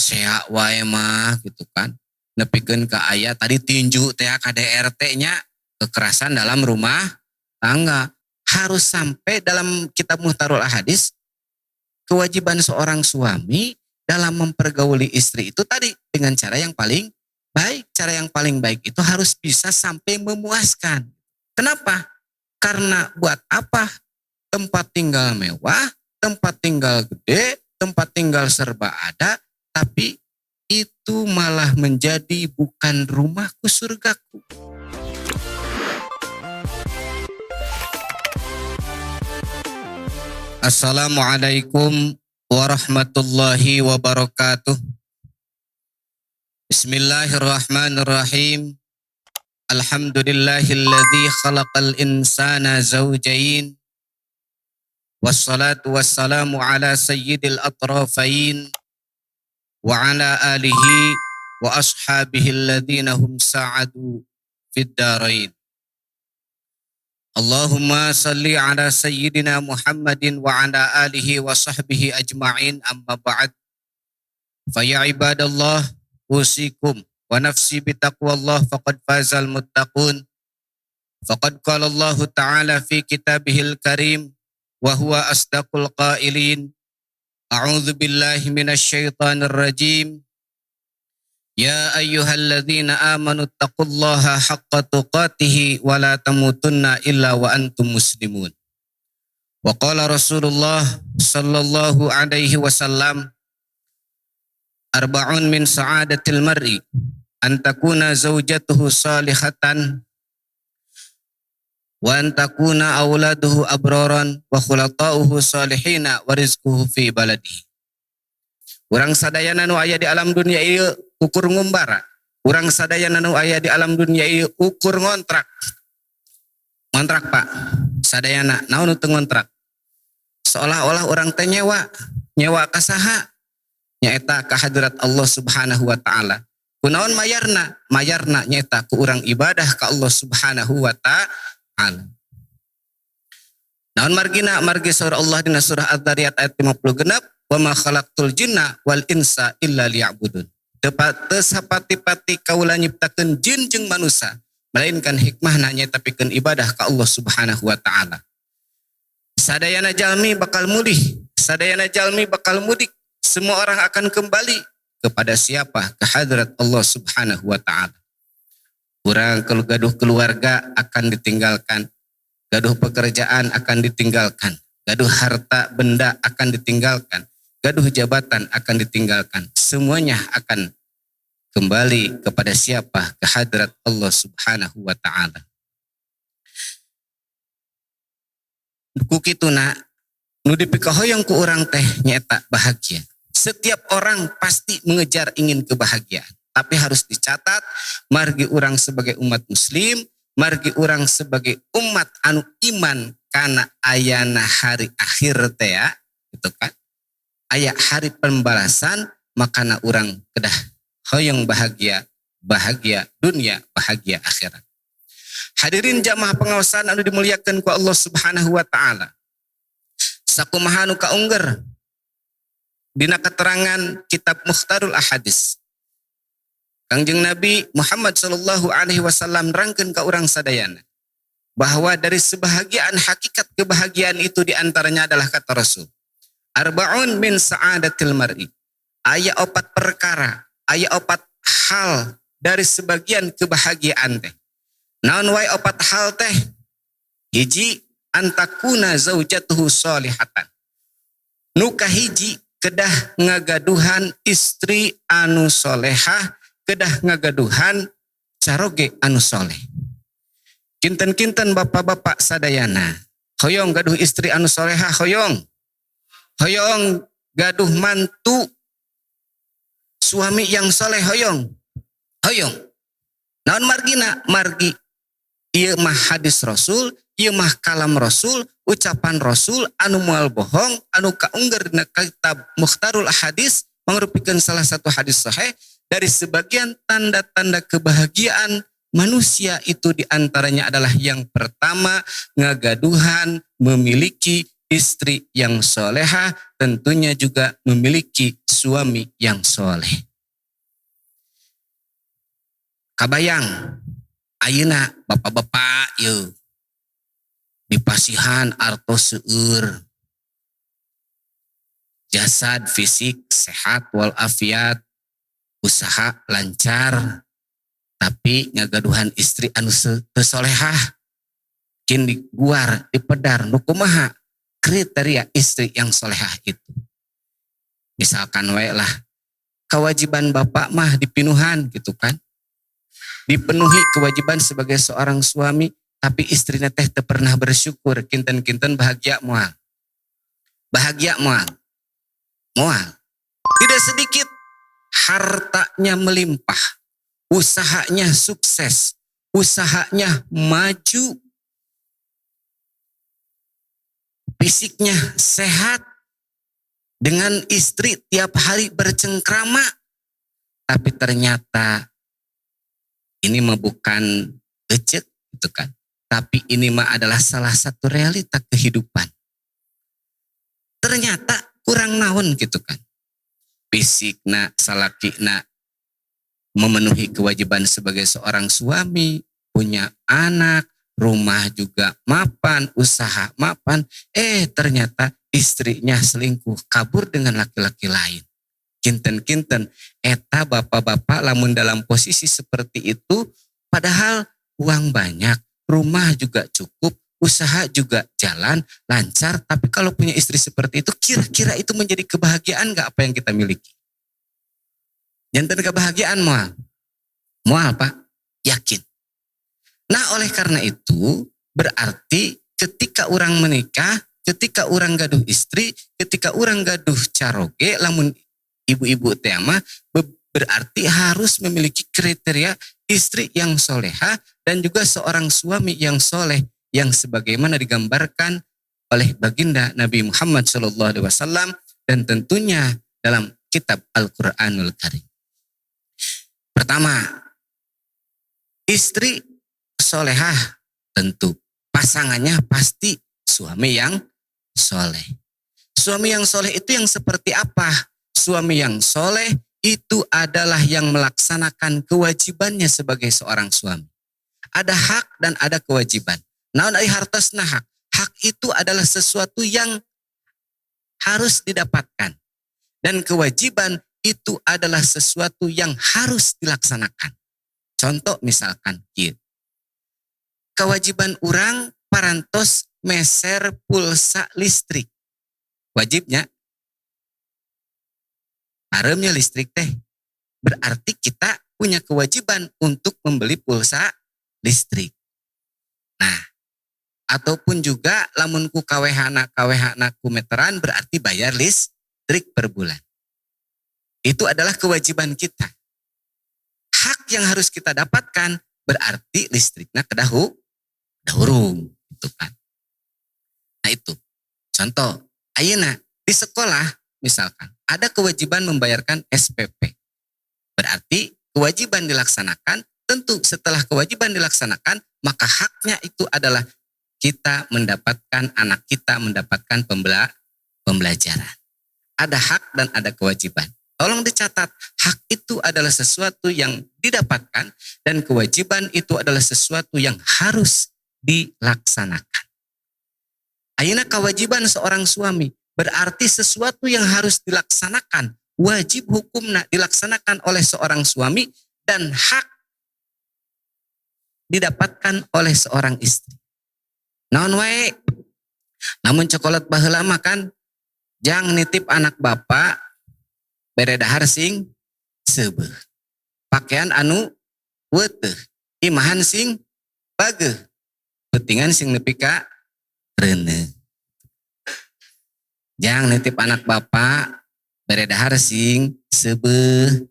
sea wae mah gitu kan. Nepikeun ka aya tadi tinju teh KDRT-nya kekerasan dalam rumah tangga. Harus sampai dalam kitab Muhtarul Ahadits kewajiban seorang suami dalam mempergauli istri itu tadi dengan cara yang paling baik. Cara yang paling baik itu harus bisa sampai memuaskan. Kenapa? Karena buat apa tempat tinggal mewah, tempat tinggal gede, tempat tinggal serba ada, tapi itu malah menjadi bukan rumahku surgaku. Assalamualaikum warahmatullahi wabarakatuh. Bismillahirrahmanirrahim. Alhamdulillahilladzi khalaqal insana zawjain. Wassalatu wassalamu ala sayyidil atrafain wa ala alihi wa ashabihi alladhina hum sa'adu fid darain. Allahumma salli ala sayyidina Muhammadin wa ala alihi wa sahbihi ajma'in, amma ba'd. Fa ya ibadallah, usikum wa nafsi bitaqwallah faqad fazal muttaqun. Faqad qala Allah ta'ala fi kitabihil karim wa huwa asdaqul qailin. A'udzu billahi minasy syaithanir rajim. Ya ayyuhalladzina amanu taqullaha haqqa tuqatih wa la tamutunna illa wa antum muslimun. Wa qala Rasulullah sallallahu alaihi wasallam, arba'un min sa'adatil mar'i an takuna zawjatuhu salihatan wa an takuna auladuhu abraran wa khulata'uhu salihina wa rizquhu fi baladihi. Urang sadayana nu aya di alam dunia ieu ukur ngumbara. Urang sadayana nu aya di alam dunia ieu ukur ngontrak. Ngontrak Pak. Sadayana naon teu ngontrak. Seolah-olah urang teh nyewa. Nyewa ka saha? Nyaeta ka hadrat Allah Subhanahu wa taala. Kunaon mayarna? Mayarna nyaeta ku urang ibadah ka Allah Subhanahu wa taala. Naon margina? Margi surah Allah dina surah Adz-Dzariyat ayat 56. Wa ma khalaqtul jinna wal insa illa liya'budun. Teu sapati-pati kaula nyiptakeun jin jeung manusia, melainkan hikmahna nyaeta pikeun ibadah ka Allah Subhanahu wa taala. Sadayana jalmi bakal mulih, sadayana jalmi bakal mudik. Semua orang akan kembali kepada siapa? Ke hadrat Allah Subhanahu wa taala. Urang kalau gaduh keluarga akan ditinggalkan, gaduh pekerjaan akan ditinggalkan, gaduh harta benda akan ditinggalkan, gaduh jabatan akan ditinggalkan. Semuanya akan kembali kepada siapa? Ke hadrat Allah Subhanahu wa ta'ala. Kukituna nu dipikahoyong ku urang teh nyaeta bahagia. Setiap orang pasti mengejar ingin kebahagiaan, tapi harus dicatat margi urang sebagai umat muslim, margi urang sebagai umat anu iman kana ayana hari akhir teh ya, gitu kan. Aya hari pembalasan, makana urang kedah hoyong bahagia, bahagia dunia, bahagia akhirat. Hadirin jamaah pengawasan anu dimuliakeun ku Allah Subhanahu wa taala. Sakumaha nu kaungger dina keterangan kitab Muhtarul Ahadits. Kangjeng Nabi Muhammad sallallahu alaihi wasallam nerangkeun ka urang sadayana bahwa dari sebahagiaan hakikat kebahagiaan itu diantaranya adalah kata Rasul, arba'un min sa'adatil mar'i. Aya opat perkara, aya opat hal dari sebagian kebahagiaan teh. Naon wae opat hal teh? Hiji, antakuna zaujatuhu salihatan. Nu kahiji kedah ngagaduhan istri anu solehah, kedah ngagaduhan caroge anu soleh. Kinten-kinten bapak-bapak sadayana, hoyong gaduh istri anu solehah, hoyong. Hoyong gaduh mantu suami yang soleh, hoyong. Hoyong. Naon margina? Margi ieu mah hadis Rasul, ieu mah kalam Rasul, ucapan Rasul anu moal bohong, anu kaungger dina kitab Muhtarul Ahadits mangrupikeun salah satu hadis sahih. Dari sebagian tanda-tanda kebahagiaan manusia itu diantaranya adalah yang pertama, ngagaduhan memiliki istri yang solehah tentunya juga memiliki suami yang soleh. Kabayang, ayeuna bapak-bapak yeuh dipasihan artos seueur, jasad fisik sehat walafiat, usaha lancar, tapi ngagaduhan istri anu teu solehah, kin diguar dipedar nu kumaha kriteria istri yang solehah itu. Misalkan we lah kewajiban bapak mah dipinuhan gitu kan, dipenuhi kewajiban sebagai seorang suami, tapi istrinya teh teu pernah bersyukur, kinten-kinten bahagia moal. Bahagia moal. Moal. Tidak sedikit hartanya melimpah, usahanya sukses, usahanya maju, fisiknya sehat, dengan istri tiap hari bercengkrama, tapi ternyata ini mah bukan ecek gitu kan, tapi ini mah adalah salah satu realita kehidupan. Ternyata kurang naon gitu kan, fisikna salakina memenuhi kewajiban sebagai seorang suami, punya anak, rumah juga mapan, usaha mapan, ternyata istrinya selingkuh, kabur dengan laki-laki lain. Kinten-kinten, eta bapak-bapak lamun dalam posisi seperti itu, padahal uang banyak, rumah juga cukup, usaha juga jalan, lancar, tapi kalau punya istri seperti itu, kira-kira itu menjadi kebahagiaan gak apa yang kita miliki? Jantan kebahagiaan moal. Moal Pak, yakin. Nah oleh karena itu, berarti ketika orang menikah, ketika orang gaduh istri, ketika orang gaduh caroge, lamun ibu-ibu teh mah berarti harus memiliki kriteria istri yang solehah dan juga seorang suami yang soleh, yang sebagaimana digambarkan oleh baginda Nabi Muhammad SAW dan tentunya dalam kitab Al-Quranul Karim. Pertama, istri solehah tentu pasangannya pasti suami yang soleh. Suami yang soleh itu yang seperti apa? Suami yang soleh itu adalah yang melaksanakan kewajibannya sebagai seorang suami. Ada hak dan ada kewajiban. Naon ari hartosna hak. Hak itu adalah sesuatu yang harus didapatkan. Dan kewajiban itu adalah sesuatu yang harus dilaksanakan. Contoh misalkan, kewajiban orang parantos meser pulsa listrik. Wajibnya, aremnya listrik teh. Berarti kita punya kewajiban untuk membeli pulsa listrik. Nah, ataupun juga lamun ku kawehana ku meteran berarti bayar listrik per bulan. Itu adalah kewajiban kita. Hak yang harus kita dapatkan berarti listriknya kedahurung gitu kan. Nah itu contoh, ayeuna di sekolah misalkan ada kewajiban membayarkan SPP. Berarti kewajiban dilaksanakan, tentu setelah kewajiban dilaksanakan maka haknya itu adalah kita mendapatkan, anak kita mendapatkan pembelajaran. Ada hak dan ada kewajiban. Tolong dicatat, hak itu adalah sesuatu yang didapatkan dan kewajiban itu adalah sesuatu yang harus dilaksanakan. Ayeuna kewajiban seorang suami berarti sesuatu yang harus dilaksanakan, wajib hukumna dilaksanakan oleh seorang suami dan hak didapatkan oleh seorang istri. Naon wae, namun cokolat baheula mah kan jang nitip anak bapak bere dahar sing seubeuh. Pakaian anu weuteuh, imahan sing bageuh, peutingan sing nepi ka reuneuh. Jang nitip anak bapak bere dahar sing seubeuh,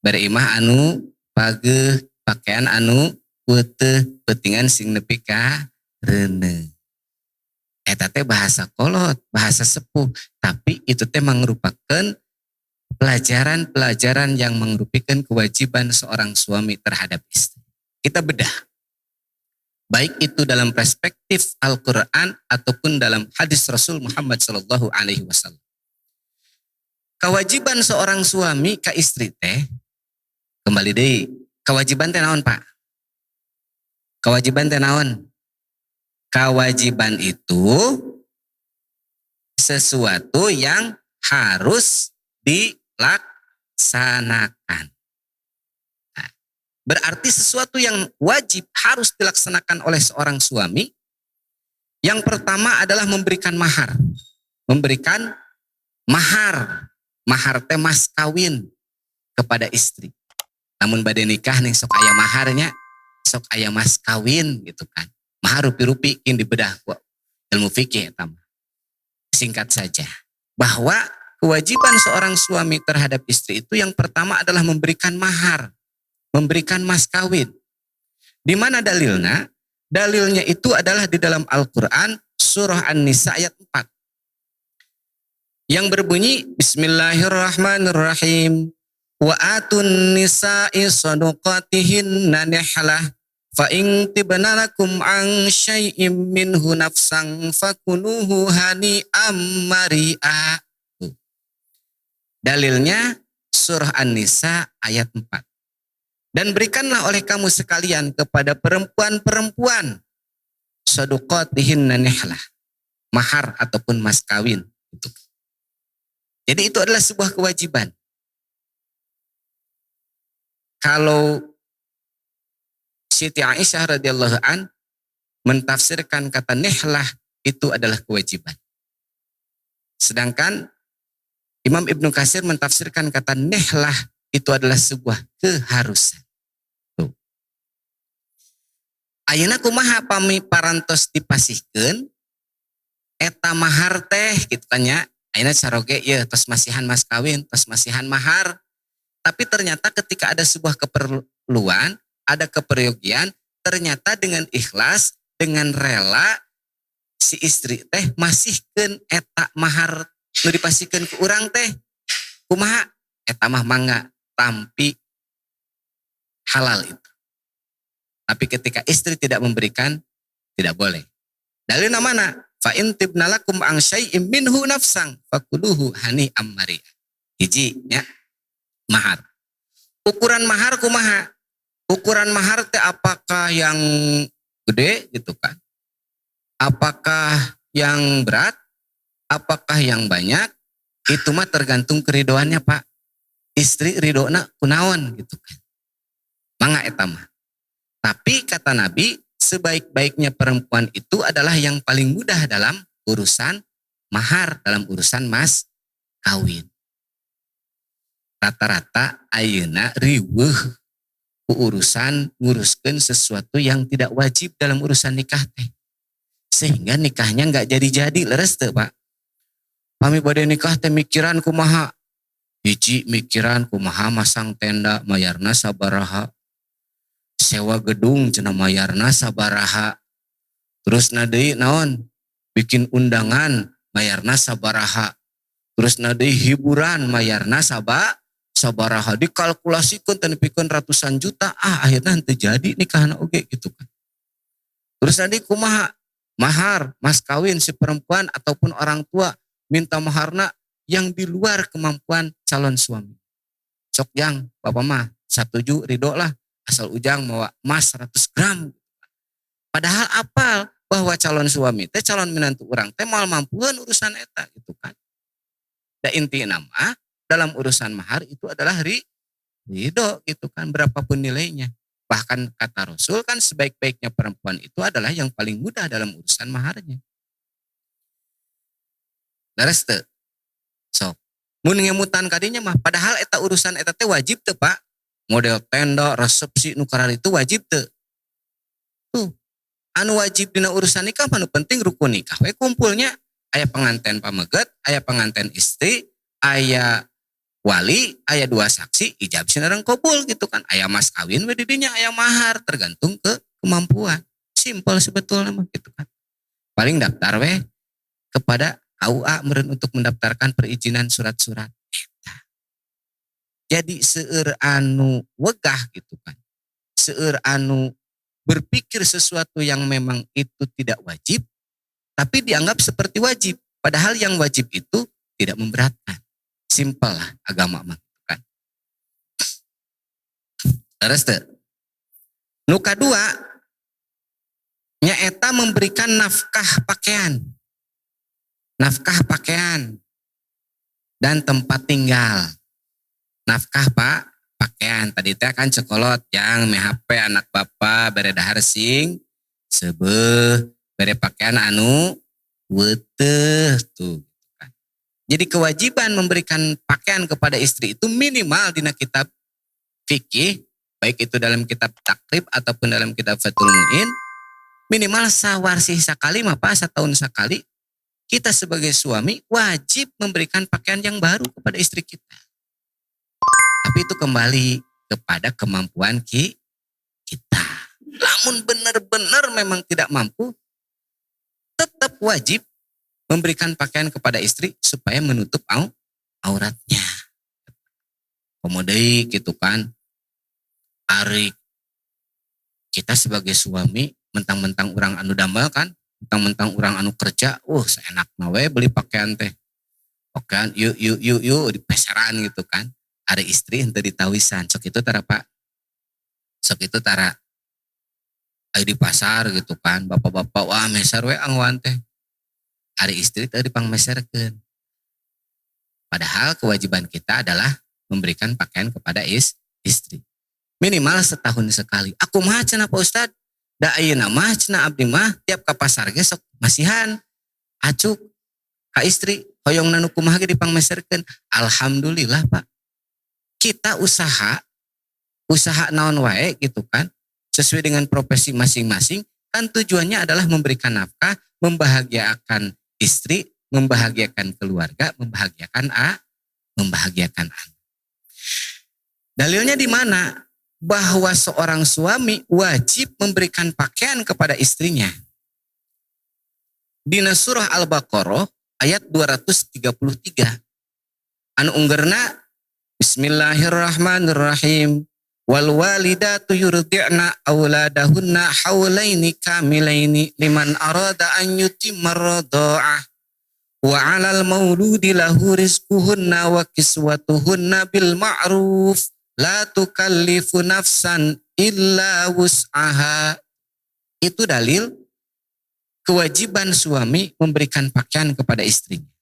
bere imah anu bageuh, pakaian anu weuteuh, peutingan sing nepi ka reuneuh. Eta teh bahasa kolot, bahasa sepuh, tapi itu teh merupakan pelajaran-pelajaran yang merupakan kewajiban seorang suami terhadap istri. Kita bedah. Baik itu dalam perspektif Al-Quran ataupun dalam hadis Rasul Muhammad Sallallahu Alaihi Wasallam. Kewajiban seorang suami ke istri teh, kembali deh, kewajiban teh naon Pak? Kewajiban teh naon? Kewajiban itu sesuatu yang harus dilaksanakan. Nah, berarti sesuatu yang wajib harus dilaksanakan oleh seorang suami. Yang pertama adalah memberikan mahar. Memberikan mahar. Mahar teh mas kawin kepada istri. Namun bade nikah nih sok aya maharnya, sok aya mas kawin gitu kan. Mahar rupi-rupi kin dibedah ku ilmu fikih eta. Singkat saja, bahwa kewajiban seorang suami terhadap istri itu yang pertama adalah memberikan mahar, memberikan mas kawin. Di mana dalilnya? Dalilnya itu adalah di dalam Al-Quran surah An-Nisa ayat 4. Yang berbunyi Bismillahirrahmanirrahim. Wa atun nisa'i sadaqatihinna nihlah fa in tibna lakum an syai'im minhu nafsan fakuluhu hani'am mari'a. Dalilnya surah An-Nisa ayat 4. Dan berikanlah oleh kamu sekalian kepada perempuan-perempuan sadaqatihinna nihlah, mahar ataupun mas kawin itu. Jadi itu adalah sebuah kewajiban. Kalau Siti Aisyah radhiyallahu an mentafsirkan kata nihlah itu adalah kewajiban. Sedangkan Imam Ibnu Katsir mentafsirkan kata nihlah itu adalah sebuah keharusan. Tuh. Ayeuna kumaha pami parantos dipasihkeun eta mahar teh gitu kan nya. Ayeuna saroge ieu tos masihan mas kawin, tos masihan mahar. Tapi ternyata ketika ada sebuah keperluan, ada keperyogian, ternyata dengan ikhlas, dengan rela, si istri teh masihkeun eta mahar nu dipasihkeun ku urang teh. Kumaha? Eta mah mangga tampi halal itu. Tapi ketika istri tidak memberikan, tidak boleh. Dalilna mana? Fa in tibna lakum an syai'im minhu nafsan fakuluhu hani'am mari'a. Hiji nya mahar. Ukuran mahar kumaha? Ukuran mahar teh apakah yang gede gitu kan? Apakah yang berat? Apakah yang banyak? Itu mah tergantung keridoannya Pak. Istri ridona kunaon gitu kan. Mangga eta mah. Tapi kata Nabi, sebaik-baiknya perempuan itu adalah yang paling mudah dalam urusan mahar, dalam urusan mas kawin. Rata-rata ayeuna riweuh ku urusan nguruskeun sesuatu yang tidak wajib dalam urusan nikah teh. Sehingga nikahnya enggak jadi-jadi, leres teu Pak. Pami bade nikah teh mikiran kumaha? Hiji mikiran kumaha masang tenda mayarna sabaraha. Sewa gedung cenah mayarna sabaraha. Terus deui naon? Bikin undangan mayarna sabaraha. Terus deui hiburan mayarna sabaraha. Dikalkulasikeun teh nepikeun ratusan juta. Akhirnya henteu jadi nikahna oge gitu kan. Terus deui kumaha? Mahar, mas kawin si perempuan ataupun orang tua minta maharna yang di luar kemampuan calon suami. Sok jang, bapak mah satuju ridho lah. Asal ujang mau emas 100 gram. Padahal apal bahwa calon suami teh calon menantu orang teh moal mampuan urusan eta gitu kan. Da inti nama dalam urusan mahar itu adalah ridho gitu kan, berapapun nilainya. Bahkan kata Rasul kan sebaik-baiknya perempuan itu adalah yang paling mudah dalam urusan maharnya. Leres teu? Sok. Mun ngemutan kadinya mah padahal eta urusan eta teh wajib teu Pak. Model tenda, resepsi, nukarar itu wajib teu. Tuh, anu wajib dina urusan nikah anu penting rukun nikah. We kumpulnya aya penganten pameget, aya penganten istri, aya wali, aya 2 saksi, ijab sinareng kabul gitu kan. Aya mas kawin we di dinya, aya mahar, tergantung ke kemampuan. Simpel sebetulnya mah gitu kan. Paling daftar we kepada KUA meureun untuk mendaftarkan perizinan surat-surat. Jadi seueur anu wegah gitu kan. Seueur anu berpikir sesuatu yang memang itu tidak wajib, tapi dianggap seperti wajib. Padahal yang wajib itu tidak memberatkan. Simpel lah agama mah kan. Terus tuh. Nu kadua, nyaeta memberikan nafkah pakaian. Nafkah pakaian dan tempat tinggal. Nafkah pakaian. Tadi teh kan cekolot yang HP anak bapa bere dahar sing sebeuh bere pakaian anu weuteuh tuh. Jadi kewajiban memberikan pakaian kepada istri itu minimal dina kitab fikih, baik itu dalam kitab takrib ataupun dalam kitab Fathul Mu'in, minimal sawarsih sakali mapa setahun sekali kita sebagai suami wajib memberikan pakaian yang baru kepada istri kita. Tapi itu kembali kepada kemampuan kita. Namun benar-benar memang tidak mampu, tetap wajib memberikan pakaian kepada istri supaya menutup auratnya. Kemudian gitu kan, ari kita sebagai suami mentang-mentang orang anu damel kan, mentang-mentang orang anu kerja, seenak nawe beli pakaian teh. Pakaian yuk di pasaran gitu kan. Ada istri ente ditawisan, sok itu tara Pak. Sok itu tara di pasar gitu kan, bapak-bapak wah meser we angwan teh. Ada istri teh dipangmeserkeun. Padahal kewajiban kita adalah memberikan pakaian kepada istri. Minimal setahun sekali. Aku mah cenah Pak Ustad, da ayeuna mah cenah abdi mah tiap ka pasar ge sok masihan acuk ka istri hoyongna nu kumaha ge dipangmeserkeun. Alhamdulillah Pak. Kita usaha naon wae gitu kan, sesuai dengan profesi masing-masing, kan tujuannya adalah memberikan nafkah, membahagiakan istri, membahagiakan keluarga, membahagiakan anak. Dalilnya di mana? Bahwa seorang suami wajib memberikan pakaian kepada istrinya. Di surah Al-Baqarah ayat 233. Anu unggerna Bismillahirrahmanirrahim. Wal walidatu yurdi'na auladahunna haulaini kamilaini liman arada an yutimma radha'ah wa 'alal mauludi lahu rizquhunna wa kiswatuhunna bil ma'ruf la tukallifu nafsan illa wus'aha. Itu dalil kewajiban suami memberikan pakaian kepada istrinya.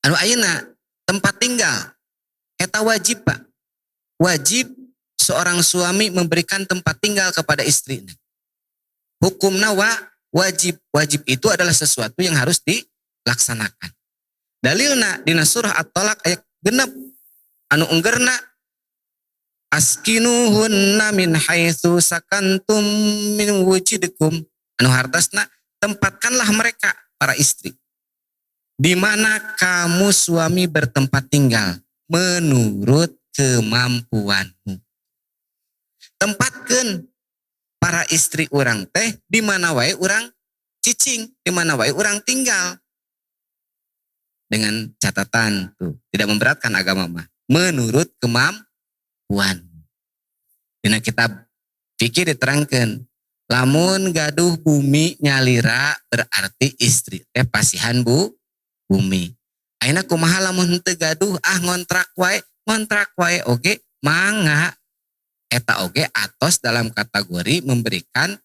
Anu ayeuna tempat tinggal eta wajib Pak. Wajib seorang suami memberikan tempat tinggal kepada istrinya. Hukumna wajib. Wajib itu adalah sesuatu yang harus dilaksanakan. Dalilna dina surah At-Talaq ayat 6 anu unggerna askinuhunna min haitsu sakantum min wujidikum. Anu hartasna tempatkanlah mereka para istri di mana kamu suami bertempat tinggal menurut kemampuanmu. Tempatkan para istri orang teh di mana wae orang cicing, di mana wae orang tinggal. Dengan catatan tuh, tidak memberatkan agama mah. Menurut kemampuan. Dina kitab fikih diterangkan, lamun gaduh bumi nyalira berarti istri teh pasihan bumi. Ayeuna kumaha lamun teu gaduh ngontrak wae oge mangga eta oge atos dalam kategori memberikan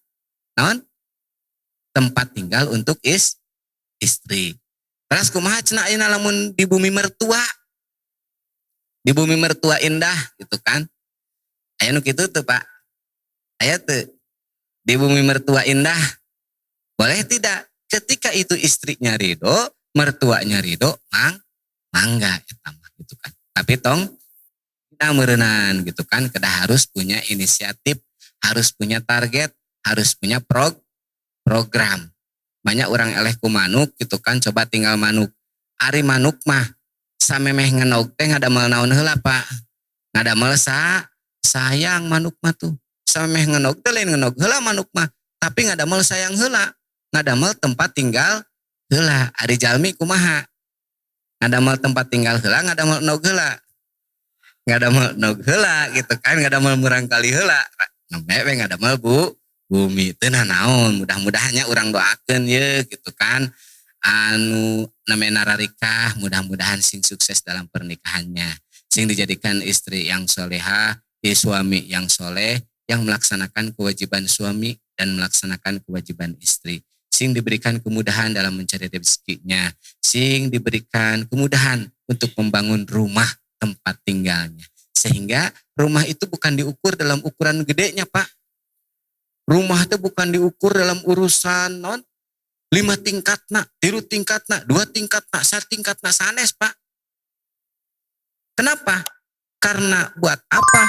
tempat tinggal untuk istri. Terus kumaha cenah ayeuna lamun di bumi mertua indah gitu kan. Aya nu kitu teu Pak? Aya teu? Di bumi mertua indah boleh tidak? Ketika itu istrinya ridho, mertuanya ridho, mangga eta mah gitu kan. Tapi tong kita merenang gitu kan, kedah harus punya inisiatif, harus punya target, harus punya program. Banyak orang eleh ku manuk gitu kan, coba tinggal manuk. Ari manuk mah samemeh ngenog teh ngadamel naon heula Pak. Ngadamel sayang manuk mah tuh. Samemeh ngenog teh lain ngenog heula manuk mah, tapi ngadamel sayang heula. Ngadamel tempat tinggal heula. Ari jalmi kumaha? Ngadamel tempat tinggal heula, ngadamel nog heula. Ngadamel nog heula gitu kan, ngadamel murang kali heula. Namanya nggak ada mah bu bumi itu naon mudah-mudahannya orang doakan ya gitu kan anu namanya nararikah mudah-mudahan sing sukses dalam pernikahannya sing dijadikan istri yang soleha suami yang soleh yang melaksanakan kewajiban suami dan melaksanakan kewajiban istri sing diberikan kemudahan dalam mencari rezekinya sing diberikan kemudahan untuk membangun rumah tempat tinggalnya sehingga rumah itu bukan diukur dalam ukuran gedenya pak. Rumah itu bukan diukur dalam urusan non 5 tingkat nak, 3 tingkat nak, 2 tingkat nak, 1 tingkat nak sanes pak. Kenapa? Karena buat apa?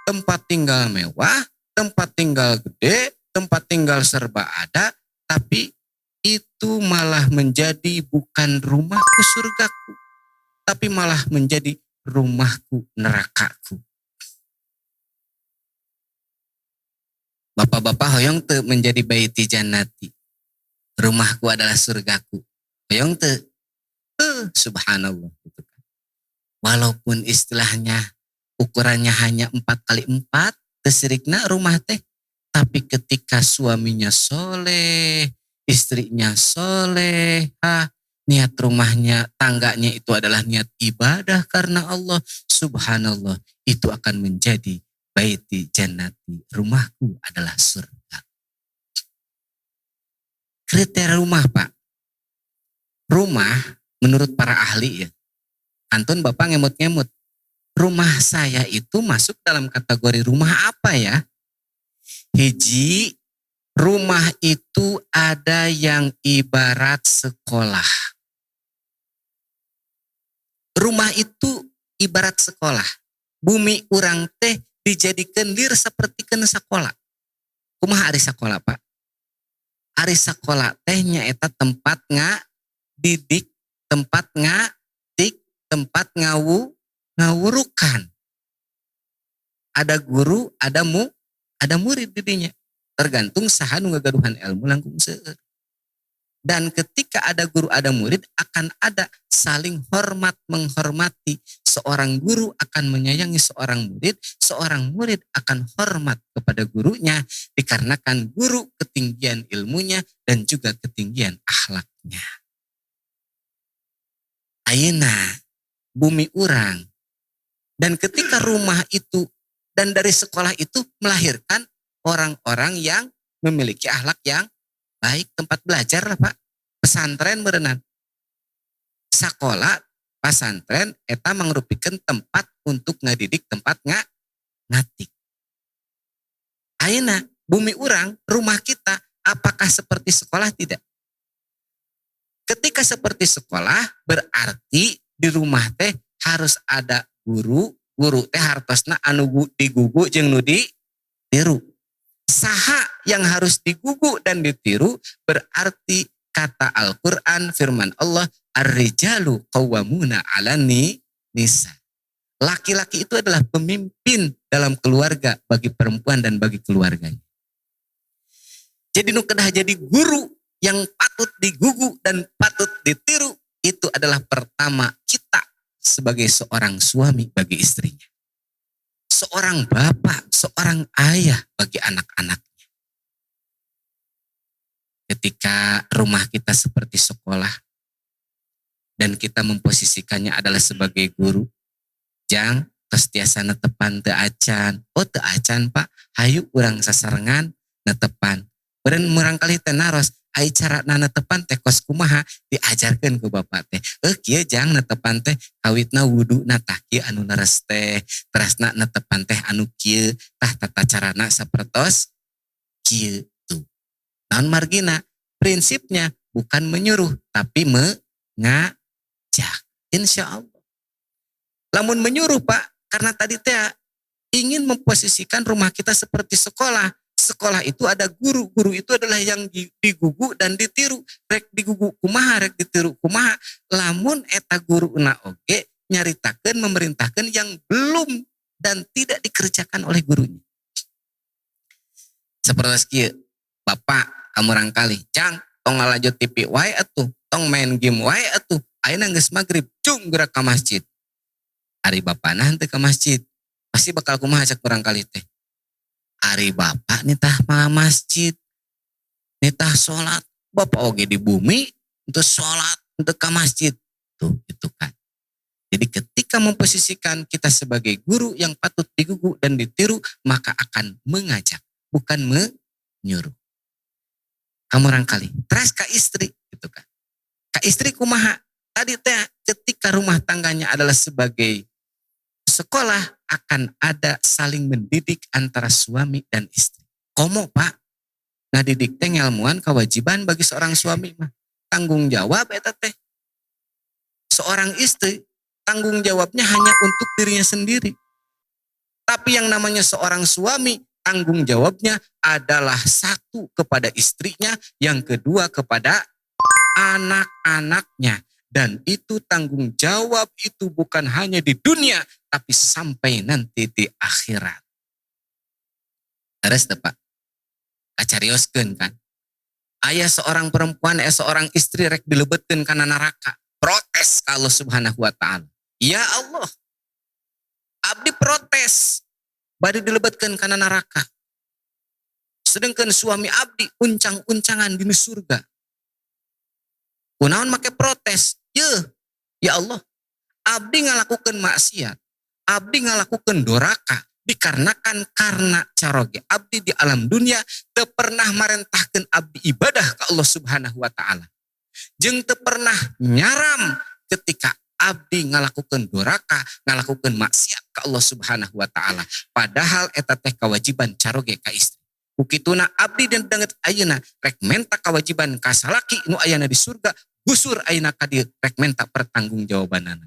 Tempat tinggal mewah, tempat tinggal gede, tempat tinggal serba ada, tapi itu malah menjadi bukan rumahku surgaku, tapi malah menjadi rumahku nerakaku. Bapak-bapak hoyong te menjadi baiti jannati. Rumahku adalah surgaku. Hoyong te. Subhanallah. Gitu kan. Walaupun istilahnya ukurannya hanya 4x4. Tesirikna rumah teh. Tapi ketika suaminya soleh. Istrinya soleh. Niat rumahnya, tangganya itu adalah niat ibadah karena Allah. Subhanallah. Itu akan menjadi baiti jannati, rumahku adalah surga. Kriteria rumah pak. Rumah menurut para ahli ya. Antun bapak ngemut-ngemut. Rumah saya itu masuk dalam kategori rumah apa ya? Hiji, rumah itu ada yang ibarat sekolah. Rumah itu ibarat sekolah. Bumi urang teh dijadikan lir seperti kena sekolah. Kumaha ari sekolah pak? Ari sekolah teh nyaeta tempat didik, tempat ngatik, tempat ngawurukan. Ada guru, ada murid didinya. Tergantung saha nu ngagaduhan ilmu langkung seueur. Dan ketika ada guru, ada murid, akan ada saling hormat menghormati. Seorang guru akan menyayangi seorang murid akan hormat kepada gurunya, dikarenakan guru ketinggian ilmunya dan juga ketinggian akhlaknya. Ayeuna bumi urang. Dan ketika rumah itu dan dari sekolah itu melahirkan orang-orang yang memiliki akhlak yang baik, tempat belajar lah pak. Pesantren berenang. Sekolah, pesantren, eta mangrupikan tempat untuk ngadidik, tempat ngatik. Ayeuna bumi urang, rumah kita, apakah seperti sekolah? Tidak. Ketika seperti sekolah, berarti di rumah teh harus ada guru teh hartosna anu digugu jeung nu ditiru. Saha yang harus digugu dan ditiru berarti kata Al-Quran firman Allah ar-rijalu qawwamuna 'alan nisa. Laki-laki itu adalah pemimpin dalam keluarga bagi perempuan dan bagi keluarganya. Jadi nu kedah jadi guru yang patut digugu dan patut ditiru itu adalah pertama kita sebagai seorang suami bagi istrinya. Seorang bapak, seorang ayah bagi anak-anaknya. Ketika rumah kita seperti sekolah dan kita memposisikannya adalah sebagai guru, jang kestiasa netepan teu acan. Oh teu acan pak, hayu urang sasarengan netepan. Beren murang kali teh naros, ai cara netepan teh kos kumaha diajarkeun ku bapak teh. Kieu jang netepan teh kawitna wudu tah kieu anu leres teh. Terasna netepan teh anu kieu tah tata carana sapertos kieu tuh. Naon margina? Prinsipnya bukan menyuruh tapi mengajak. Insya Allah. Lamun menyuruh pak, karena tadi teh ingin memposisikan rumah kita seperti sekolah. Sekolah itu ada guru, guru itu adalah yang digugu dan ditiru. Rek digugu kumaha, rek ditiru kumaha. Lamun eta guru na oge nyaritakeun memerintahkan yang belum dan tidak dikerjakan oleh gurunya. Seperti kieu, bapak kamu rangkali, cang, tong ngalajut TV wae atuh, tong main game wae atuh. Ayeuna geus magrib, cung gerak ka masjid. Ari bapana henteu ka masjid. Pasti bakal kumaha cek urang kali teh. Ari bapak nitah masjid, nitah sholat, bapak oge di bumi untuk sholat, untuk ke masjid. Tuh, itu kan. Jadi ketika memposisikan kita sebagai guru yang patut digugu dan ditiru, maka akan mengajak, bukan menyuruh. Kamu rangkali, teras ke istri, gitu kan. Ke istri kumaha, tadi teh ketika rumah tangganya adalah sebagai sekolah, akan ada saling mendidik antara suami dan istri. Komo pak, nah didik teh ngelmuan kewajiban bagi seorang suami mah. Tanggung jawab eta teh. Seorang istri tanggung jawabnya hanya untuk dirinya sendiri. Tapi yang namanya seorang suami, tanggung jawabnya adalah satu kepada istrinya, yang kedua kepada anak-anaknya. Dan itu tanggung jawab itu bukan hanya di dunia, tapi sampai nanti di akhirat. Terus Pak, kacarioskeun kan. Ayah seorang perempuan, seorang istri rek dilebetkeun kana neraka. Protes ke Allah Subhanahu wa taala. Ya Allah, abdi protes bari dilebetkeun kana neraka. Sedangkan suami abdi uncang-uncangan di surga. Kunaon make protes? Ya Allah, abdi ngalakukeun maksiat, abdi ngalakukeun doraka, dikarenakan karena caroge abdi di alam dunia teu pernah marentahkeun abdi ibadah ke Allah Subhanahu wa taala. Jeung teu pernah nyaram ketika abdi ngalakukeun doraka, ngalakukeun maksiat ke Allah Subhanahu wa taala. Padahal eta teh kewajiban caroge ka istri. Ukituna abdi dan danget ayeuna rek menta kewajiban ka salaki nu ayana di surga, gusur ayeuna ka dieu rek menta pertanggungjawabanana.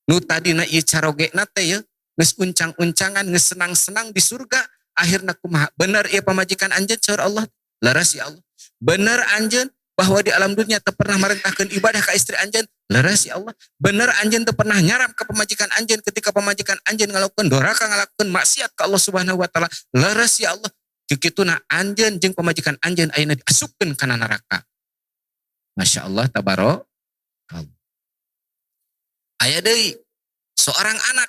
Nu tadina ieu carogena teh geus uncang-uncangan, geus senang-senang di surga, akhirna kumaha? Bener ieu pamajikan anjeun saur Allah? Leres ya Allah. Bener anjeun bahwa di alam dunia teu pernah marentahkeun ibadah ka istri anjeun? Leres ya Allah. Bener anjeun teu pernah nyarap ke pamajikan anjeun ketika pamajikan anjeun ngalakukeun doraka, ngalakukeun maksiat ka Allah Subhanahu wa taala? Leres ya Allah. Kikituna anjeun jeung pamajikan anjeun ayeuna diasupkeun kana neraka. Masya Allah, tabarok. Aya deui seorang anak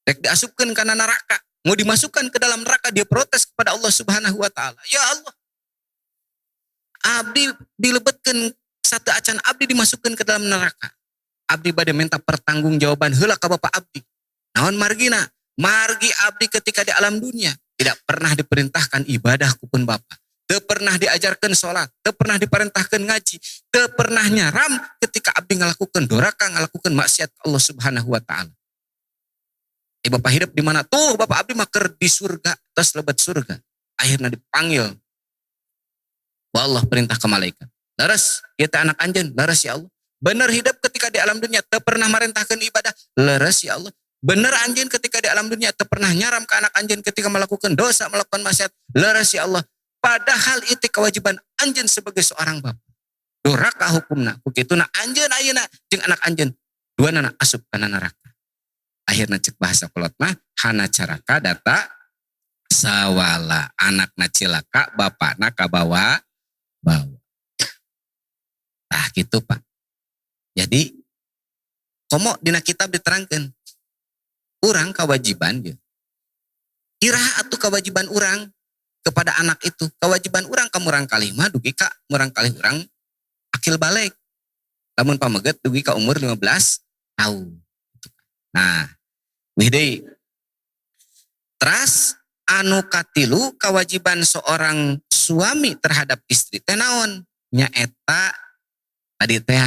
rek diasupkeun kana neraka, mau dimasukkan ke dalam neraka, dia protes kepada Allah Subhanahu wa taala. Ya Allah, abdi dilebetkeun satu acan abdi dimasukkan ke dalam neraka. Abdi bade minta pertanggungjawaban heula ka bapak abdi. Naon margina? Margi abdi ketika di alam dunia tidak pernah diperintahkan ibadah kupun bapak. Teu pernah diajarkan sholat, teu pernah diperintahkan ngaji, teu pernah nyaram ketika abdi ngalakukeun doraka, ngalakukeun maksiat Allah Subhanahu wa taala. Bapak hidup di mana tuh? Bapak abdi maker di surga, terus lebat surga. Akhirnya dipanggil. Allah perintah ke malaikat. Leres, kita anak anjeun, leres ya Allah. Bener hidup ketika di alam dunia teu pernah marentahkeun ibadah, leres ya Allah. Bener anjeun ketika di alam dunia teu pernah nyaram ke anak anjeun ketika melakukan dosa, melakukan maksiat, leres ya Allah. Padahal itu kewajiban anjeun sebagai seorang bapak. Doraka hukumna, kukituna anjeun ayeuna jeung anak anjeun duana asup kana neraka. Akhirna cek bahasa kolot mah hana caraka data sawala, anakna cilaka bapakna kabawa bawa. Nah gitu Pak. Jadi komo dina kitab diterangkeun urang kewajiban ge. Iraha atuh kewajiban urang kepada anak itu. Kewajiban urang ka murang kalimah dugi ka murang kalih urang akil balik. Lamun pameget dugi ka umur 15 tahun. Nah, wih teras anu katilu kewajiban seorang suami terhadap istri teh naon? Nyaeta tadi teh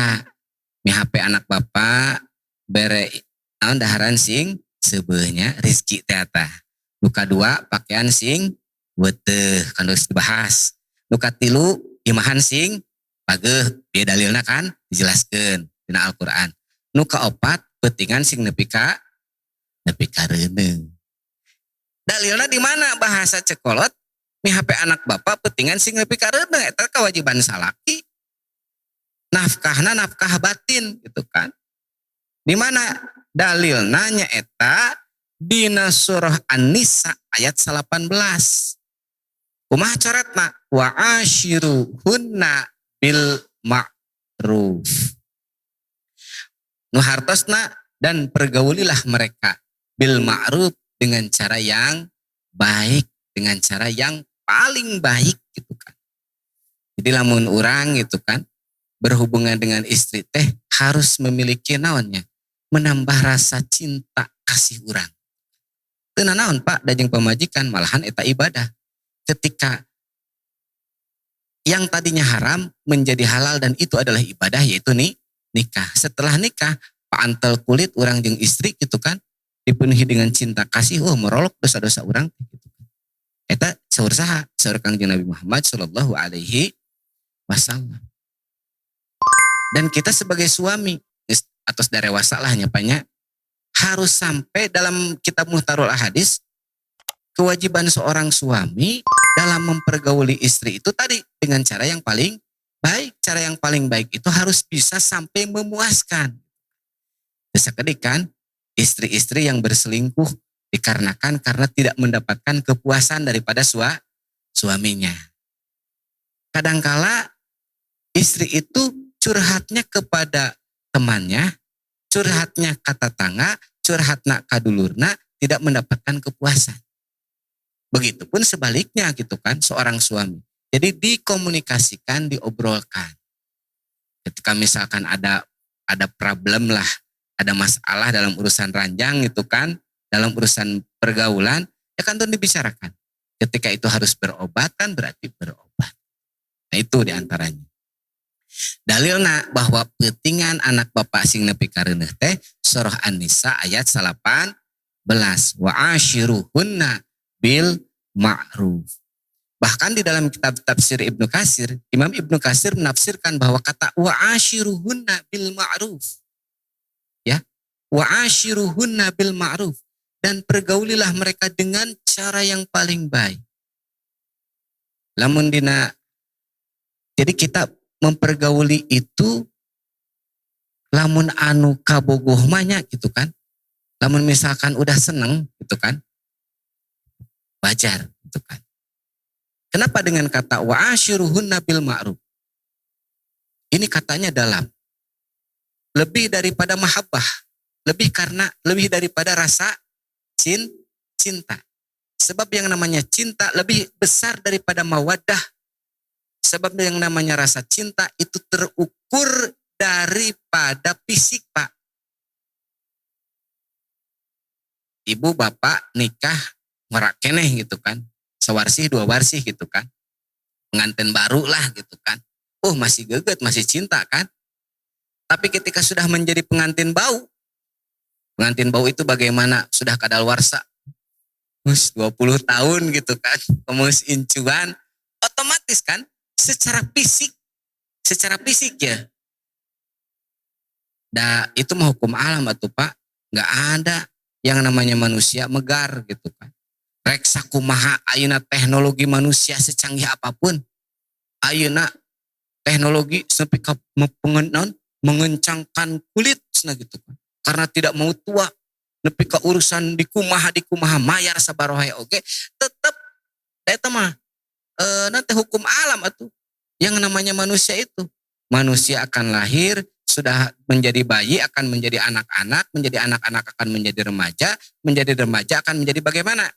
mihape anak bapak bere naon daharan sing seubeuhnya rezeki teh tah. Nu kadua pakaian sing weuteuh kan geus dibahas. Nu katilu imahan sing pageuh, dia dalilna kan dijelaskeun dina Al-Qur'an. Nu kaopat peutingan sing nepi ka reuneuh. Dalilna di mana? Bahasa cekolot mihape anak bapak peutingan sing nepi ka reuneuh eta kewajiban salaki. Nafkahna nafkah batin gitu kan. Di mana dalilna nyaeta dina surah An-Nisa ayat 18. Kumaha coretna? Wa ashiruhunna bil ma'ruf. Nu hartosna dan pergaulilah mereka bil ma'ruf dengan cara yang baik dengan cara yang paling baik gitu kan. Jadi lamun orang gitu kan berhubungan dengan istri teh harus memiliki naonnya, menambah rasa cinta kasih orang. Teu naon Pak, dajeng pamajikan malahan eta ibadah. Ketika yang tadinya haram menjadi halal dan itu adalah ibadah, yaitu nikah. Setelah nikah, paantel kulit orang jeung istri gitu kan, dipenuhi dengan cinta kasih, merolok dosa-dosa orang gitu. Eta saur saha? Saur Kangjeng Nabi Muhammad sallallahu alaihi wasallam. Dan kita sebagai suami atau darewasa lah nyapanya harus sampai dalam kitab Muhtarul Ahadits, kewajiban seorang suami dalam mempergauli istri itu tadi dengan cara yang paling baik. Cara yang paling baik itu harus bisa sampai memuaskan. Bisa kan istri-istri yang berselingkuh dikarenakan karena tidak mendapatkan kepuasan daripada suaminya. Kadangkala istri itu curhatnya kepada temannya, curhatnya ke tetangga, curhatnya ke dulurna, tidak mendapatkan kepuasan. Begitupun sebaliknya gitu kan seorang suami. Jadi dikomunikasikan, diobrolkan. Ketika misalkan ada problem lah, ada masalah dalam urusan ranjang gitu kan, dalam urusan pergaulan, ya kan tuh dibicarakan. Ketika itu harus berobat kan berarti berobat. Nah itu diantaranya. Dalilna bahwa pentingan anak bapak sing nepi kareuneuh teh surah An-Nisa ayat 18. Wa ashiruhunna bil ma'ruf. Bahkan di dalam kitab tafsir Ibnu Katsir, Imam Ibnu Katsir menafsirkan bahwa kata wa ashiruhunna bil ma'ruf. Ya, wa ashiruhunna bil ma'ruf, dan pergaulilah mereka dengan cara yang paling baik. Lamun dina, jadi kita mempergauli itu lamun anu kabogoh manya gitu kan. Lamun misalkan udah seneng gitu kan, wajar gitu kan. Kenapa dengan kata wa ashiruhunna bil ma'ruf? Ini katanya dalam. Lebih daripada mahabbah, lebih daripada rasa cinta. Sebab yang namanya cinta lebih besar daripada mawaddah. Sebab yang namanya rasa cinta itu terukur daripada fisik, Pak. Ibu bapak nikah merak keneh gitu kan. Sewarsih dua warsih gitu kan. Pengantin baru lah gitu kan. Masih geget, masih cinta kan. Tapi ketika sudah menjadi pengantin bau itu bagaimana? Sudah kadaluarsa. 20 tahun gitu kan. Kemus incuan. Otomatis kan secara fisik ya. Itu mah hukum alam atuh Pak. Nggak ada yang namanya manusia megar gitu kan. Rek sakumaha ayeuna teknologi manusia secanggih apapun. Ayeuna teknologi sampai ke mengencangkan kulit gitu kan. Karena tidak mau tua, nepi ke urusan di kumaha mayar sabaroha oge, tetap eta mah nanti hukum alam atuh. Yang namanya manusia itu, manusia akan lahir, sudah menjadi bayi akan menjadi anak-anak, menjadi anak-anak akan menjadi remaja akan menjadi bagaimana?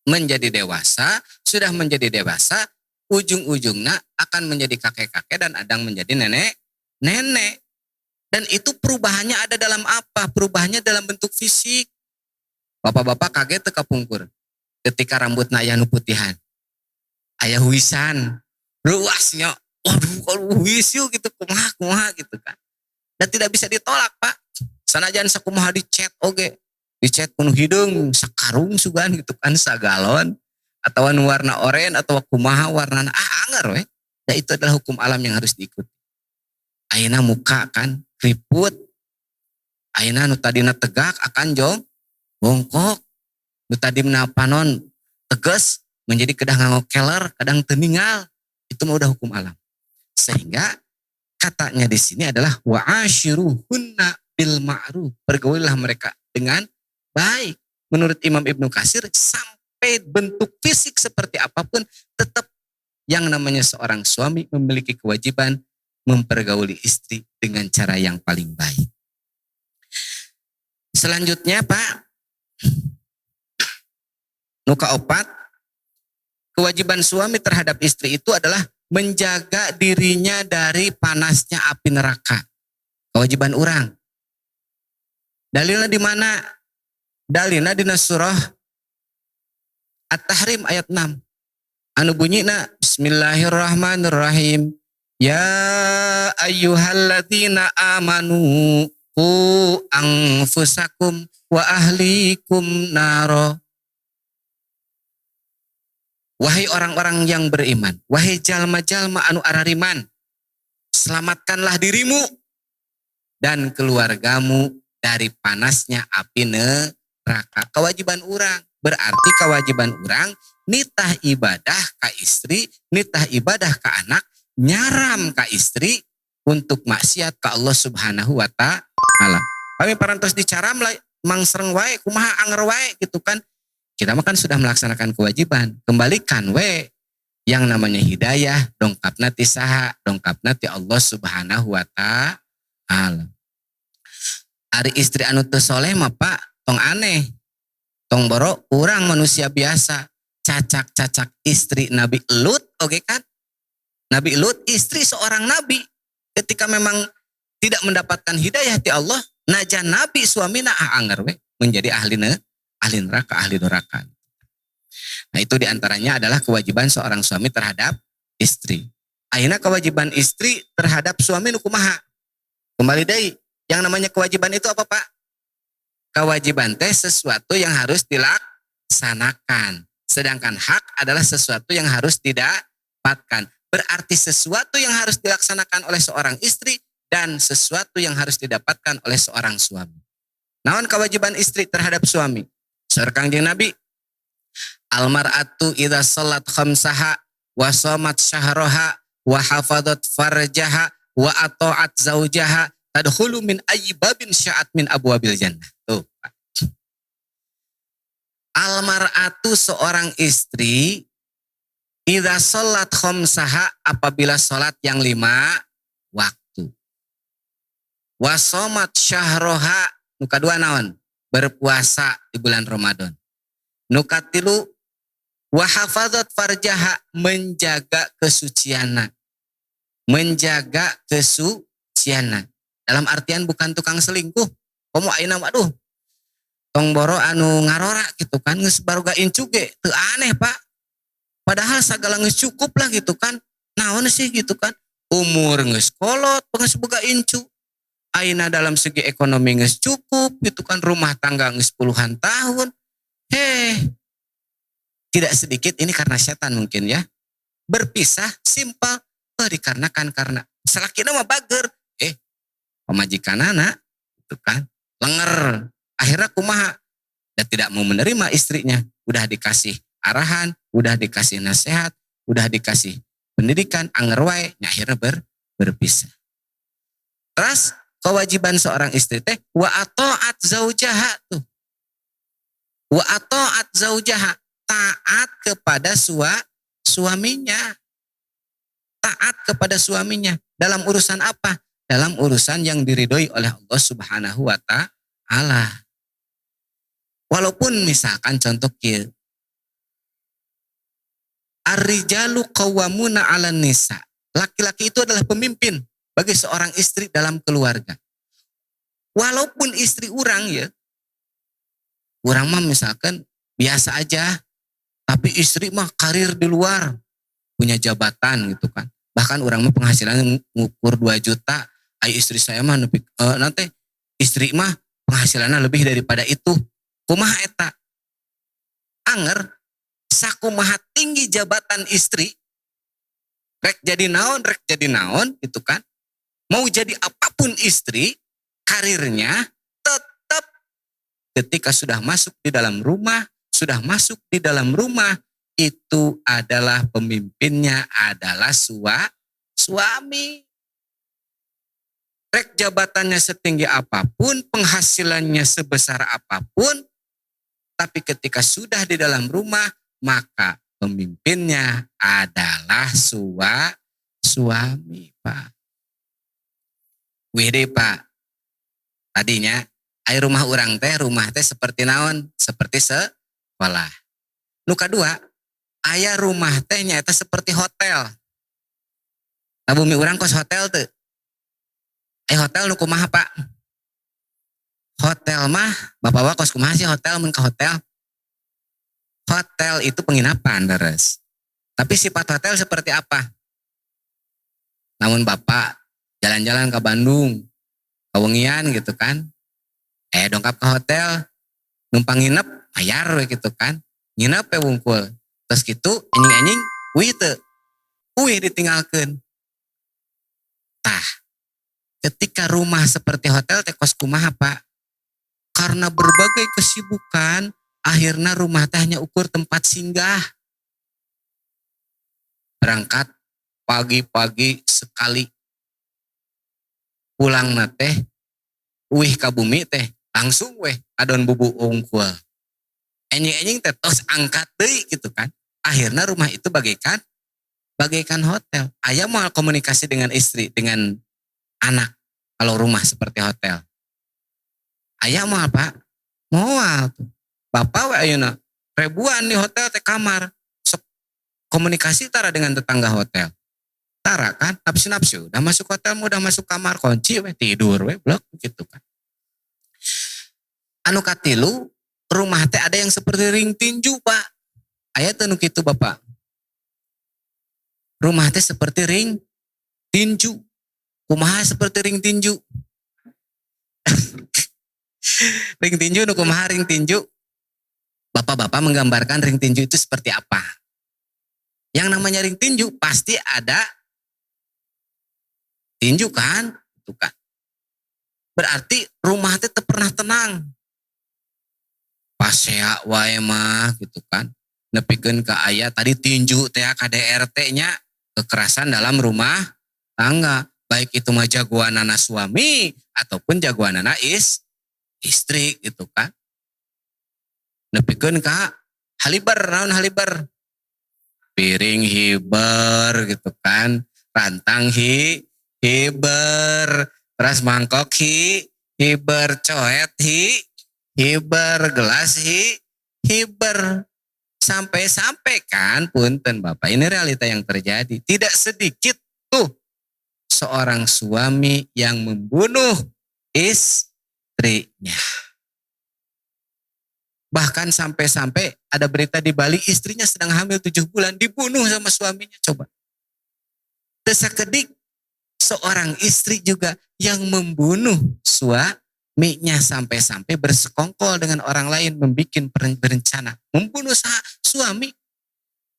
Menjadi dewasa, sudah menjadi dewasa, ujung-ujungnya akan menjadi kakek-kakek dan adang menjadi nenek. Dan itu perubahannya ada dalam apa? Perubahannya dalam bentuk fisik. Bapak-bapak kaget teka pungkur. Ketika rambutnya aya nu putihan. Aya huisan. Luasnya. Waduh, kalau huis yuk gitu. Kumaha gitu kan. Dan tidak bisa ditolak Pak. Sanajan sakumaha dicet oge. Dicet penuh hidung. Sakarung sugan gitu kan. Sagalon. Atau warna oranye. Atau kumaha warna. Anger weh. Dan itu adalah hukum alam yang harus diikuti. Ayeuna muka kan keriput. Ayeuna nu tadina tegak akan bongkok. Nu tadina panon tegas menjadi kedah nganggo keler, kadang teningal. Itu mah udah hukum alam. Sehingga katanya di sini adalah wa ashiruhunna bil ma'ruf. Pergaulilah mereka dengan baik. Menurut Imam Ibnu Katsir sampai bentuk fisik seperti apapun tetap yang namanya seorang suami memiliki kewajiban mempergauli istri dengan cara yang paling baik. Selanjutnya Pak, Nu kaopat, kewajiban suami terhadap istri itu adalah menjaga dirinya dari panasnya api neraka. Kewajiban orang. Dalilnya di mana? Dalilnya di surah At-Tahrim ayat 6. Anu bunyina Bismillahirrahmanirrahim. Ya ayyuhalladzina amanu qu anfusakum wa ahlikum naro. Wahai orang-orang yang beriman, wahai jalma-jalma anu arariman, selamatkanlah dirimu dan keluargamu dari panasnya api neraka. Kewajiban orang, berarti kewajiban orang nitah ibadah ka istri, nitah ibadah ka anak, nyaram ka istri untuk maksiat ka Allah Subhanahu wa taala. Kami parantos dicaram lah mangsereng wae kumaha anger wae gitu kan. Kita makan sudah melaksanakan kewajiban. Kembalikan we yang namanya hidayah, dongkapna ti saha, dongkapna ti Allah Subhanahu wa taala. Ari istri anu teu soleh mah Pak, tong aneh. Tong boro urang manusia biasa. Cacak-cacak istri Nabi Lut, oke kan? Nabi Lut istri seorang nabi. Ketika memang tidak mendapatkan hidayah ti Allah, najan nabi suamina anger we menjadi ahli neraka, ahli neraka. Nah itu diantaranya adalah kewajiban seorang suami terhadap istri. Ayeuna kewajiban istri terhadap suami nu kumaha? Kembali deui, yang namanya kewajiban itu apa Pak? Kewajiban teh sesuatu yang harus dilaksanakan. Sedangkan hak adalah sesuatu yang harus didapatkan. Berarti sesuatu yang harus dilaksanakan oleh seorang istri dan sesuatu yang harus didapatkan oleh seorang suami. Naon kewajiban istri terhadap suami? Saur Kangjeng Nabi, almar'atu idza shalat khamsaha wa shamat syahraha wa hafadat farjaha wa ata'at zaujaha tadkhulu min ayyi babin sya'at min abwabil jannah. Tuh. Almar'atu seorang istri idza shalat khamsaha apabila salat yang 5 waktu. Wa shamat syahraha nu kadua naon? Berpuasa di bulan Ramadan. Nukatilu wahafadzat farjaha menjaga kesuciana. Menjaga kesuciana. Dalam artian bukan tukang selingkuh. Komo ayeuna aduh. Tong boro anu ngarora gitu kan geus baruga incu ge teu aneh Pak. Padahal sagala geus cukup lah gitu kan. Naon sih gitu kan. Umur geus kolot geus boga incu. Aina dalam segi ekonomi geus cukup gitu kan, rumah tangga geus puluhan tahun. Tidak sedikit ini karena setan mungkin ya. Berpisah simpel dikarenakan karena salakina mah bager. Pamajikanana gitu kan. Lenger. Akhirnya kumaha? Dan tidak mau menerima istrinya. Udah dikasih arahan, udah dikasih nasihat, udah dikasih pendidikan, anger wae, akhirnya berpisah. Terus kewajiban seorang istri teh wa ata'at zaujaha tuh. Wa ata'at zaujaha, taat kepada suaminya. Taat kepada suaminya dalam urusan apa? Dalam urusan yang diridhoi oleh Allah Subhanahu wa taala. Walaupun misalkan contoh kieu. Ar-rijalu qawwamuna 'alan nisa. Laki-laki itu adalah pemimpin bagi seorang istri dalam keluarga. Walaupun istri orang ya, orang mah misalkan biasa aja, tapi istri mah karir di luar, punya jabatan gitu kan. Bahkan orang mah penghasilannya ngukur 2 juta, istri saya mah nanti istri mah penghasilannya lebih daripada itu. Kumaha eta? Anger, sakumaha tinggi jabatan istri, rek jadi naon gitu kan. Mau jadi apapun istri, karirnya tetap ketika sudah masuk di dalam rumah, itu adalah pemimpinnya adalah suami. Rek jabatannya setinggi apapun, penghasilannya sebesar apapun, tapi ketika sudah di dalam rumah, maka pemimpinnya adalah suami, Pak. Wede Pak, tadinya rumah teh seperti naon? Seperti sekolah. Nu kadua, aya rumah teh nyaeta seperti hotel. Nah bumi urang kos hotel tuh. Hotel nu kumaha Pak? Hotel mah, bapak kos kumaha sih hotel mun ka hotel? Hotel itu penginapan deres. Tapi sifat hotel seperti apa? Namun bapak jalan-jalan ke Bandung, kawengian gitu kan. Dongkap ke hotel, numpang nginep, bayar we gitu kan. Nginep wungkul. Terus gitu, anjing-anjing, wih ditinggalkan. Tah, ketika rumah seperti hotel teh kos kumaha Pak? Karena berbagai kesibukan, akhirnya rumah teh hanya ukur tempat singgah. Berangkat pagi-pagi sekali. Pulang teh, wih ka bumi teh, langsung weh adon bubu ungkul. Enjing-enjing teh tos angkat deui gitu kan. Akhirnya rumah itu bagaikan hotel. Ayah mau komunikasi dengan istri, dengan anak. Kalau rumah seperti hotel. Ayah mau apa? Moal. Bapak we ayeuna ribuan di hotel teh kamar. Komunikasi tara dengan tetangga hotel. Tara kan, nafsu-nafsu. Udah masuk hotel, udah masuk kamar, kunci we, tidur we, blok gitu kan. Anu katilu, rumah teh ada yang seperti ring tinju Pak. Aya teh nu kitu Bapak. Rumah teh seperti ring tinju. Kumaha seperti ring tinju? Ring tinju nu kumaha ring tinju? Bapak-bapak menggambarkan ring tinju itu seperti apa? Yang namanya ring tinju pasti ada tinju kan? Itu kan. Berarti rumah teh pernah tenang. Pasea wae mah gitu kan. Nepikeun ka aya tadi tinju teh KDRT-nya kekerasan dalam rumah tangga. Baik itu mah jagoanana suami ataupun jagoanana istri gitu kan. Nepikeun ka haliber, naon haliber? Piring hiber gitu kan. Rantang hiber. Terus mangkok hiber, coet hiber, gelas hiber. Sampai-sampai kan, punten Bapak, ini realita yang terjadi. Tidak sedikit tuh seorang suami yang membunuh istrinya. Bahkan sampai-sampai ada berita di Bali, istrinya sedang hamil 7 bulan, dibunuh sama suaminya. Coba. Desakedik, seorang istri juga yang membunuh suaminya sampai-sampai bersekongkol dengan orang lain, membuat berencana membunuh suami.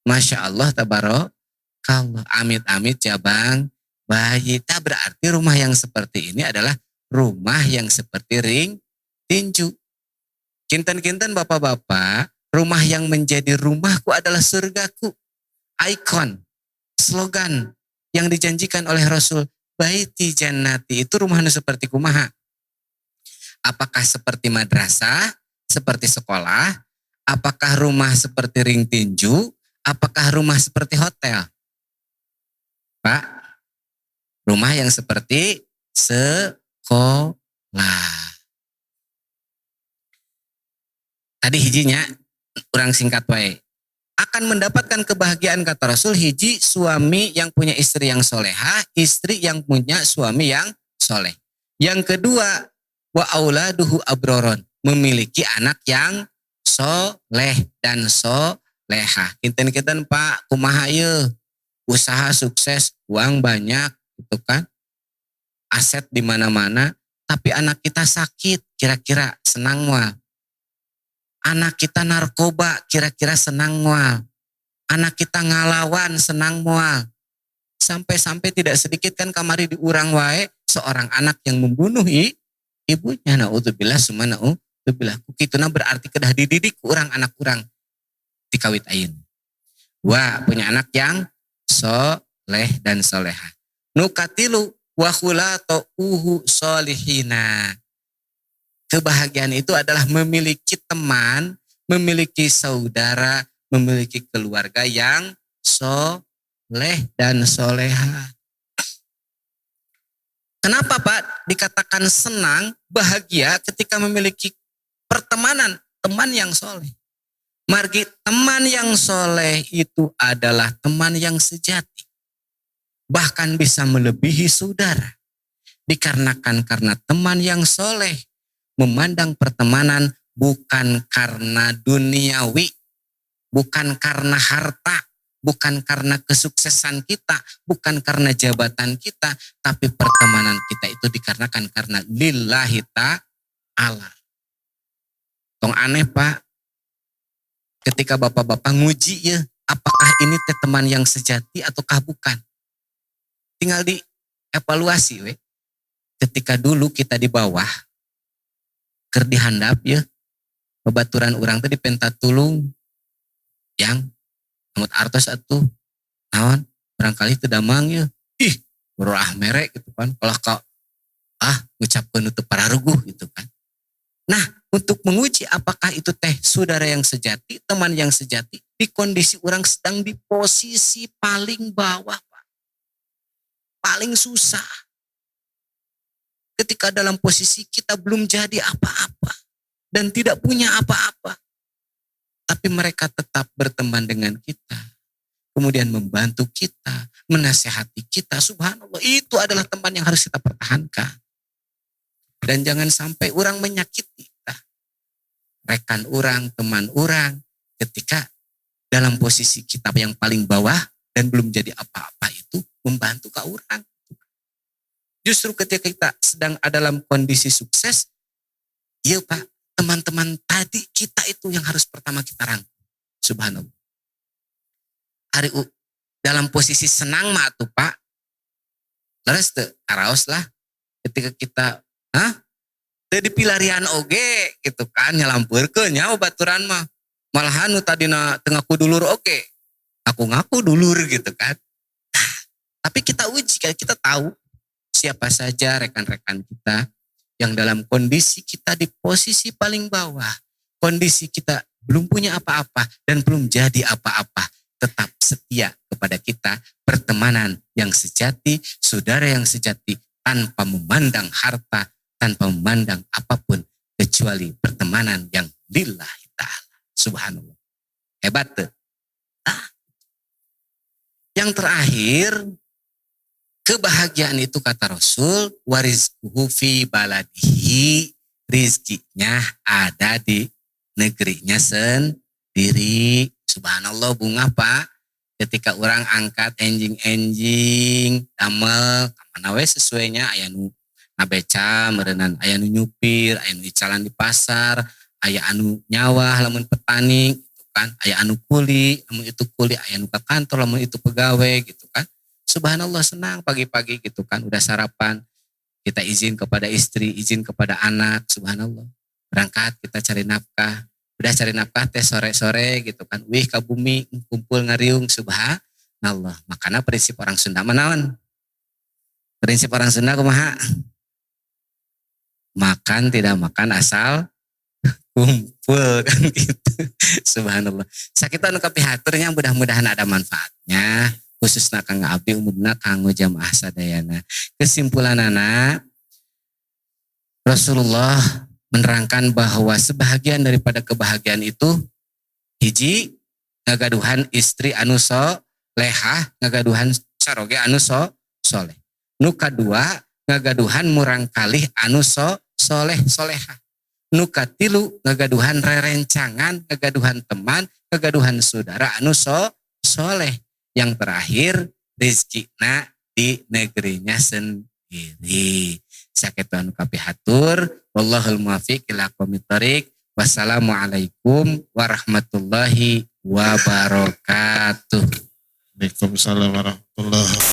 Masya Allah, tabarakallah, amit-amit ya bang. Bayi, tak berarti rumah yang seperti ini adalah rumah yang seperti ring tinju. Kinten-kinten bapak-bapak, rumah yang menjadi rumahku adalah surgaku. Ikon, slogan yang dijanjikan oleh Rasul, baiti jannati, itu rumahnya seperti kumaha. Apakah seperti madrasah, seperti sekolah, apakah rumah seperti ring tinju, apakah rumah seperti hotel? Pak, rumah yang seperti sekolah. Tadi hijinya, kurang singkat wae. Akan mendapatkan kebahagiaan kata Rasul, hiji suami yang punya istri yang soleha, istri yang punya suami yang soleh. Yang kedua, wa auladuhu abroron, memiliki anak yang soleh dan soleha. Kinten-kinten Pak, kumaha ye, usaha sukses, uang banyak, gitu kan, aset di mana-mana, tapi anak kita sakit, kira-kira senang wah. Anak kita narkoba, kira-kira senang mual. Anak kita ngalawan, senang mual. Sampai-sampai tidak sedikit kan kamari diurang wae, seorang anak yang membunuh ibunya. Na'udzubillah summa na'udzubillah. Kukituna berarti kedah dididik urang anak urang. Dikawit ayin. Wah, punya anak yang soleh dan soleha. Nukatilu wa khulatuhu solihina. Kebahagiaan itu adalah memiliki teman, memiliki saudara, memiliki keluarga yang soleh dan soleha. Kenapa Pak dikatakan senang, bahagia ketika memiliki pertemanan, teman yang soleh? Margi teman yang soleh itu adalah teman yang sejati. Bahkan bisa melebihi saudara. Dikarenakan karena teman yang soleh memandang pertemanan bukan karena duniawi, bukan karena harta, bukan karena kesuksesan kita, bukan karena jabatan kita, tapi pertemanan kita itu dikarenakan karena lillahi ta'ala. Tong aneh Pak, ketika bapak-bapak nguji ya, apakah ini teman yang sejati ataukah bukan? Tinggal dievaluasi we. Ketika dulu kita di bawah, keur dihandap ya, babaturan orang tadi pentatulung yang namun artos atuh naon barangkali teu damang ya. Ih, berah merek gitu kan. Kalau kau ngucapkeun teu pararuguh gitu kan. Nah, untuk menguji apakah itu teh saudara yang sejati, teman yang sejati, di kondisi orang sedang di posisi paling bawah, Pak. Paling susah. Ketika dalam posisi kita belum jadi apa-apa dan tidak punya apa-apa. Tapi mereka tetap berteman dengan kita. Kemudian membantu kita, menasehati kita. Subhanallah, itu adalah teman yang harus kita pertahankan. Dan jangan sampai orang menyakiti kita. Rekan orang, teman orang, ketika dalam posisi kita yang paling bawah dan belum jadi apa-apa itu membantu ke orang. Justru ketika kita sedang ada dalam kondisi sukses, iya Pak, teman-teman tadi kita itu yang harus pertama kita rangkul. Subhanallah. Hari dalam posisi senang mah tuh Pak, leres teu karaos lah ketika kita teu dipilarian oge gitu kan, nyalampurkeun nya baturan mah. Malahan nu tadina teu ngaku dulur oge, ngaku dulur gitu kan. Tapi kita uji, kita tahu siapa saja rekan-rekan kita yang dalam kondisi kita di posisi paling bawah. Kondisi kita belum punya apa-apa dan belum jadi apa-apa. Tetap setia kepada kita, pertemanan yang sejati, saudara yang sejati, tanpa memandang harta, tanpa memandang apapun, kecuali pertemanan yang lillahi ta'ala. Subhanallah. Hebat tuh. Yang terakhir, kebahagiaan itu kata Rasul, warizquhu fi baladihi, rizkinya ada di negerinya sendiri. Subhanallah, bunga Pak. Ketika orang angkat enjing-enjing, damel, kamana we sesuainya, aya nu nabeca, merenang aya nu nyupir, aya nu icalan di pasar, aya anu nyawah, lamun petani, gitu kan, aya anu kuli, lamun itu kuli, aya nu ke kantor, lamun itu pegawai, gitu kan. Subhanallah, senang pagi-pagi gitu kan, udah sarapan, kita izin kepada istri, izin kepada anak, subhanallah. Berangkat kita cari nafkah, udah cari nafkah teh sore-sore gitu kan, wih ke bumi, kumpul ngariung, subhanallah. Makanya prinsip orang Sunda menawan. Prinsip orang Sunda kumaha? Makan tidak makan asal kumpul kan gitu. Subhanallah. Sakita anu kapihaturnya mudah-mudahan ada manfaatnya. Khususnya kang abdi umumna kanggo jamaah sadayana. Kesimpulan anak, Rasulullah menerangkan bahwa sebahagian daripada kebahagiaan itu hiji ngagaduhan istri anu solehah, ngagaduhan saroge anu soleh. Nu kadua ngagaduhan murang kalih anu soleh solehah. Nu katilu ngagaduhan rerencangan, ngagaduhan teman, ngagaduhan saudara anu soleh. Yang terakhir, rizkina di negerinya sendiri. Sakitu kapihatur. Wallahul muwaffiq ila aqwamit thoriq. Wassalamualaikum warahmatullahi wabarakatuh. Waalaikumsalam warahmatullahi wabarakatuh.